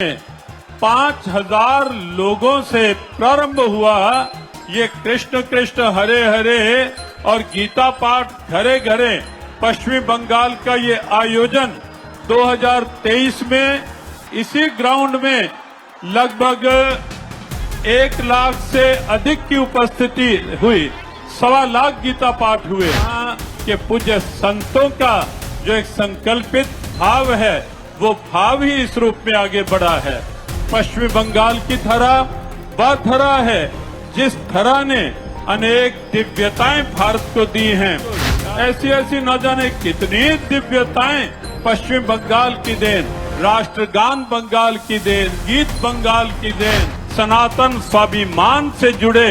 5000 लोगों से प्रारंभ हुआ ये कृष्ण कृष्ण हरे हरे और गीता पाठ घरे घरे पश्चिमी बंगाल का ये आयोजन 2023 में इसी ग्राउंड में लगभग 1 लाख से अधिक की उपस्थिति हुई। 1.25 लाख गीता पाठ हुए। यहाँ के पूज्य संतों का जो एक संकल्पित भाव है वो भाव ही इस रूप में आगे बढ़ा है। पश्चिमी बंगाल की धरा वह धरा है जिस धरा ने अनेक दिव्यताएं भारत को दी हैं। ऐसी ऐसी न जाने कितनी दिव्यताएं पश्चिमी बंगाल की देन, राष्ट्रगान बंगाल की देन, गीत बंगाल की देन, सनातन स्वाभिमान से जुड़े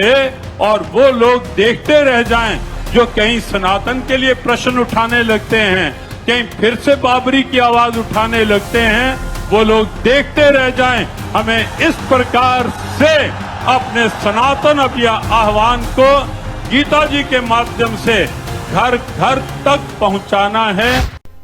और वो लोग देखते रह जाएं जो कहीं सनातन के लिए प्रश्न उठाने लगते हैं, कहीं फिर से बाबरी की आवाज उठाने लगते हैं, वो लोग देखते रह जाएं। हमें इस प्रकार से अपने सनातन आह्वान को गीता जी के माध्यम से घर घर तक पहुंचाना है।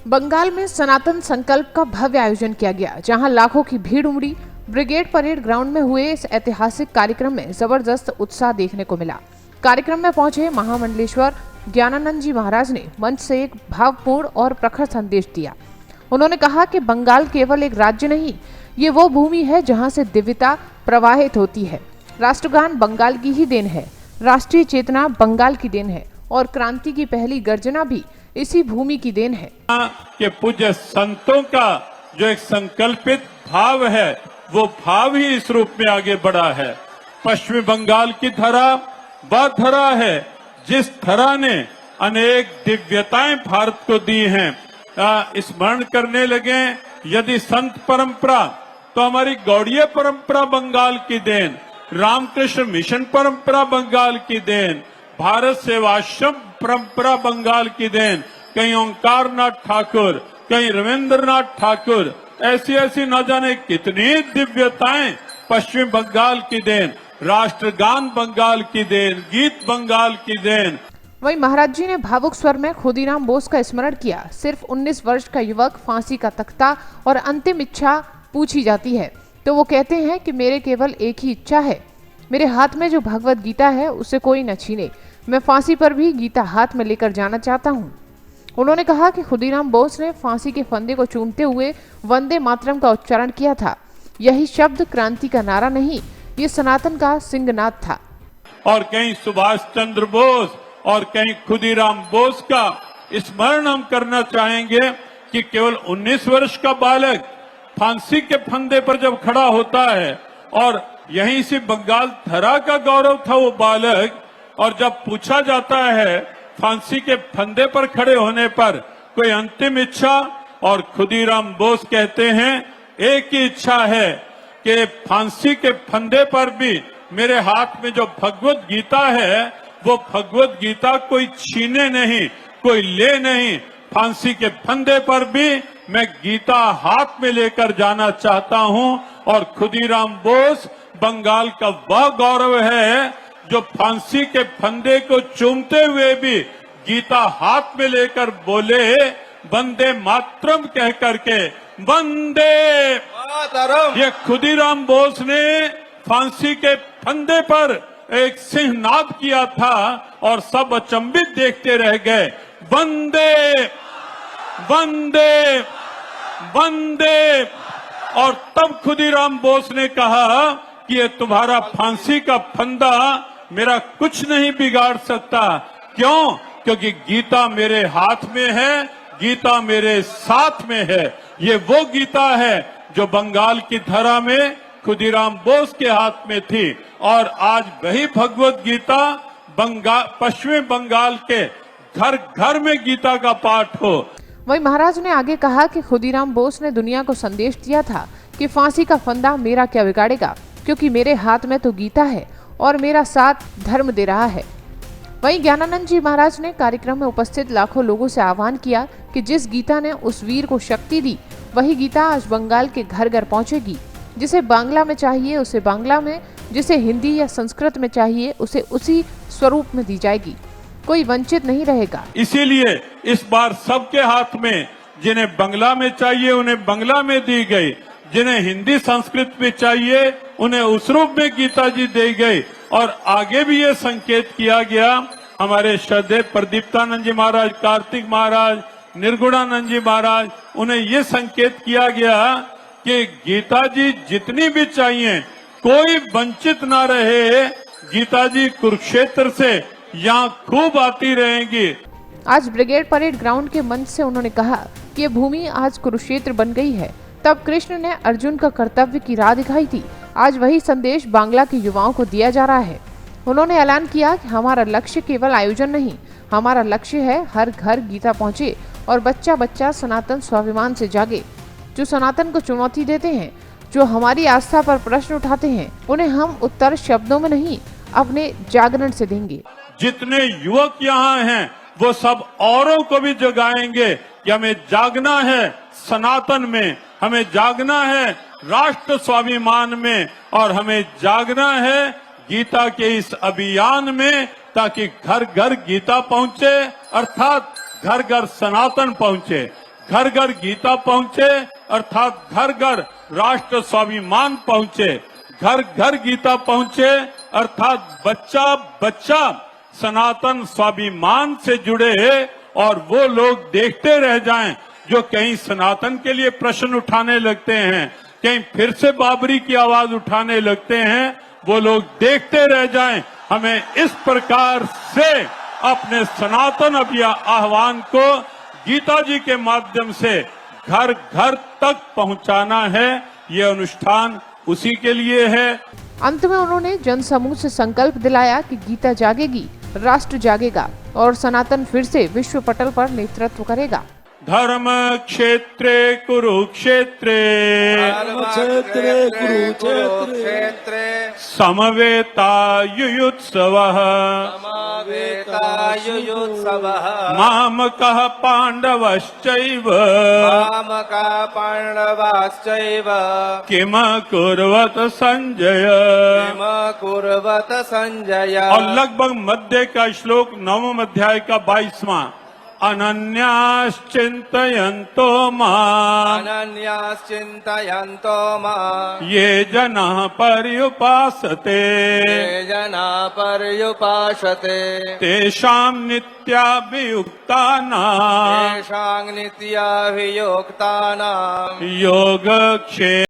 बंगाल में सनातन संकल्प का भव्य आयोजन किया गया, जहां लाखों की भीड़ उमड़ी। ब्रिगेड परेड ग्राउंड में हुए इस ऐतिहासिक कार्यक्रम में जबरदस्त उत्साह देखने को मिला। कार्यक्रम में पहुंचे महामंडलेश्वर ज्ञानानंद जी महाराज ने मंच से एक भावपूर्ण और प्रखर संदेश दिया। उन्होंने कहा कि बंगाल केवल एक राज्य नहीं, ये वो भूमि है जहां से दिव्यता प्रवाहित होती है। राष्ट्रगान बंगाल की ही देन है, राष्ट्रीय चेतना बंगाल की देन है और क्रांति की पहली गर्जना भी इसी भूमि की देन है। के पूज्य संतों का जो एक संकल्पित भाव है वो भाव ही इस रूप में आगे बढ़ा है। पश्चिमी बंगाल की धरा वह धरा है जिस धरा ने अनेक दिव्यताएं भारत को दी हैं। स्मरण करने लगे यदि संत परंपरा तो हमारी गौड़ीय परंपरा बंगाल की देन, रामकृष्ण मिशन परंपरा बंगाल की देन, भारत सेवाश्रम परंपरा बंगाल की देन, कहीं ओंकारनाथ ठाकुर, कहीं रविंद्रनाथ ठाकुर, ऐसी ऐसी न जाने कितनी दिव्यताएं पश्चिम बंगाल की देन, राष्ट्रगान बंगाल की देन, गीत बंगाल की देन। वहीं महाराज जी ने भावुक स्वर में खुदीराम बोस का स्मरण किया। सिर्फ 19 वर्ष का युवक, फांसी का तख्ता और अंतिम इच्छा पूछी जाती है तो वो कहते हैं कि मेरे केवल एक ही इच्छा है, मेरे हाथ में जो भगवत गीता है उसे कोई न छीने, मैं फांसी पर भी गीता हाथ में लेकर जाना चाहता हूँ। उन्होंने कहा कि खुदीराम बोस ने फांसी के फंदे को चूमते हुए वंदे मातरम का उच्चारण किया था। यही शब्द क्रांति का नारा नहीं, ये सनातन का सिंहनाद था। और कहीं सुभाष चंद्र बोस और कहीं खुदीराम बोस का स्मरण हम करना चाहेंगे कि केवल 19 वर्ष का बालक फांसी के फंदे पर जब खड़ा होता है और यहीं से बंगाल धरा का गौरव था वो बालक, और जब पूछा जाता है फांसी के फंदे पर खड़े होने पर कोई अंतिम इच्छा, और खुदीराम बोस कहते हैं एक ही इच्छा है कि फांसी के फंदे पर भी मेरे हाथ में जो भगवत गीता है वो भगवत गीता कोई छीने नहीं, कोई ले नहीं, फांसी के फंदे पर भी मैं गीता हाथ में लेकर जाना चाहता हूं। और खुदीराम बोस बंगाल का वह गौरव है जो फांसी के फंदे को चूमते हुए भी गीता हाथ में लेकर बोले वंदे मातरम कह करके, वंदे मातरम। ये खुदीराम बोस ने फांसी के फंदे पर एक सिंहनाद किया था और सब अचंभित देखते रह गए। वंदे वंदे वंदे। और तब खुदीराम बोस ने कहा कि ये तुम्हारा फांसी का फंदा मेरा कुछ नहीं बिगाड़ सकता। क्यों? क्योंकि गीता मेरे हाथ में है, गीता मेरे साथ में है। ये वो गीता है जो बंगाल की धरा में खुदीराम बोस के हाथ में थी, और आज वही भगवत गीता पश्चिमी बंगाल के घर घर में गीता का पाठ हो। वहीं महाराज ने आगे कहा कि खुदीराम बोस ने दुनिया को संदेश दिया था कि फांसी का फंदा मेरा क्या बिगाड़ेगा, क्योंकि मेरे हाथ में तो गीता है और मेरा साथ धर्म दे रहा है। वहीं ज्ञानानंद जी महाराज ने कार्यक्रम में उपस्थित लाखों लोगों से आह्वान किया कि जिस गीता ने उस वीर को शक्ति दी, वही गीता आज बंगाल के घर घर पहुंचेगी। जिसे बांग्ला में चाहिए उसे बांग्ला में, जिसे हिंदी या संस्कृत में चाहिए उसे उसी स्वरूप में दी जाएगी, कोई वंचित नहीं रहेगा। इसीलिए इस बार सबके हाथ में, जिन्हें बंगला में चाहिए उन्हें बंगला में दी गई, जिन्हें हिंदी संस्कृत में चाहिए उन्हें उस रूप में गीता जी दी गई। और आगे भी ये संकेत किया गया, हमारे श्रद्धेय प्रदीप्तानंद जी महाराज, कार्तिक महाराज, निर्गुणानंद जी महाराज, उन्हें ये संकेत किया गया कि गीता जी जितनी भी चाहिए कोई वंचित ना रहे। गीता जी कुरुक्षेत्र से यहाँ खूब आती रहेंगी। आज ब्रिगेड परेड ग्राउंड के मंच से उन्होंने कहा कि ये भूमि आज कुरुक्षेत्र बन गई है। तब कृष्ण ने अर्जुन का कर्तव्य की राह दिखाई थी। आज वही संदेश बांग्ला के युवाओं को दिया जा रहा है। उन्होंने ऐलान किया कि हमारा लक्ष्य केवल आयोजन नहीं, हमारा लक्ष्य है हर घर गीता पहुंचे और बच्चा बच्चा सनातन स्वाभिमान से जागे। जो सनातन को चुनौती देते हैं, जो हमारी आस्था पर प्रश्न उठाते हैं, उन्हें हम उत्तर शब्दों में नहीं, अपने जागरण से देंगे। जितने युवक यहाँ हैं वो सब औरों को भी जगाएंगे कि हमें जागना है सनातन में, हमें जागना है राष्ट्र स्वाभिमान में, और हमें जागना है गीता के इस अभियान में, ताकि घर घर गीता पहुंचे, अर्थात घर घर सनातन पहुंचे, घर घर गीता पहुंचे, अर्थात घर घर राष्ट्र स्वाभिमान पहुंचे, घर घर गीता पहुंचे, अर्थात बच्चा बच्चा सनातन स्वाभिमान से जुड़े। और वो लोग देखते रह जाएं जो कहीं सनातन के लिए प्रश्न उठाने लगते हैं, कहीं फिर से बाबरी की आवाज उठाने लगते हैं, वो लोग देखते रह जाएं। हमें इस प्रकार से अपने सनातन आह्वान को गीता जी के माध्यम से घर घर तक पहुंचाना है। ये अनुष्ठान उसी के लिए है। अंत में उन्होंने जनसमूह से संकल्प दिलाया कि गीता जागेगी, राष्ट्र जागेगा और सनातन फिर से विश्व पटल पर नेतृत्व करेगा। धर्म क्षेत्रे कुरुक्षेत्रे समवेतायुयुत्सवः मामकः पाण्डवश्चैव किम कुर्वत संजय। और लगभग मध्य का श्लोक 9वें अध्याय का 22वां, अनन्याश्चिन्तयन्तो माम् ये जनाः पर्युपासते तेषां नित्याभियुक्तानां योगक्षेमं